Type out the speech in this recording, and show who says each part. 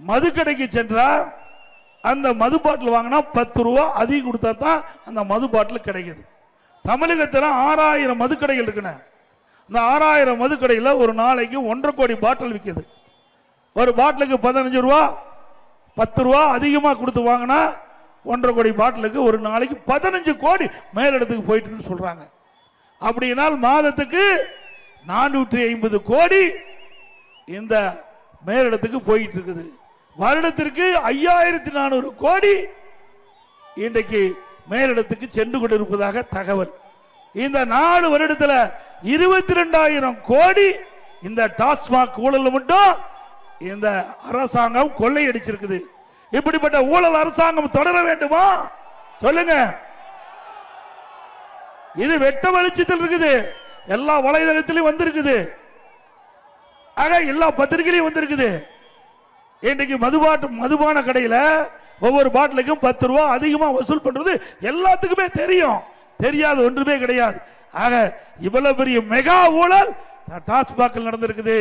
Speaker 1: மதுக்கடைக்கு சென்றா அந்த மது பாட்டில் வாங்கினா 10 ரூபா அதிகம் கொடுத்தா தான் அந்த மது பாட்டில் கிடைக்குது. தமிழகத்தில் 6000 மதுக்கடைகள் இருக்குன்னு. இந்த 6000 மதுக்கடையில் ஒரு நாளைக்கு 1.5 கோடி பாட்டில் விற்கிது. ஒரு பாட்டிலுக்கு 15 ரூபா 10 ரூபா அதிகமாக கொடுத்து வாங்கினா 1.5 கோடி பாட்டிலுக்கு ஒரு நாளைக்கு 15 கோடி மேலிடத்துக்கு போயிட்டு சொல்றாங்க. அப்படினால் மாதத்துக்கு 450 கோடி இந்த மேலிடத்துக்கு போயிட்டு இருக்குது. வருடத்திற்கு 5400 கோடி இன்றைக்கு மேலிடத்துக்கு சென்று கொண்டிருப்பதாக தகவல். இந்த 4 வருடத்தில் 22,000 கோடி இந்த டாஸ்மாக் ஊழல் மட்டும் இந்த அரசாங்கம் கொள்ளையடிச்சிருக்குது. இப்படிப்பட்ட ஊழல் அரசாங்கம் தொடர வேண்டுமா சொல்லுங்க. இது வெட்ட வெளிச்சத்தில் இருக்குது, எல்லா வலைதளத்திலும் வந்திருக்குது, எல்லா பத்திரிகையிலும் வந்திருக்குது. இன்றைக்கு மதுபான கடையில் ஒவ்வொரு பாட்டிலுக்கும் 10 ரூபா அதிகமா வசூல் பண்றது எல்லாத்துக்குமே தெரியும், தெரியாது ஒன்றுமே கிடையாது. ஆக இவ்வளவு பெரிய மெகா ஊழல் டாஸ்மாக் நடந்திருக்குது.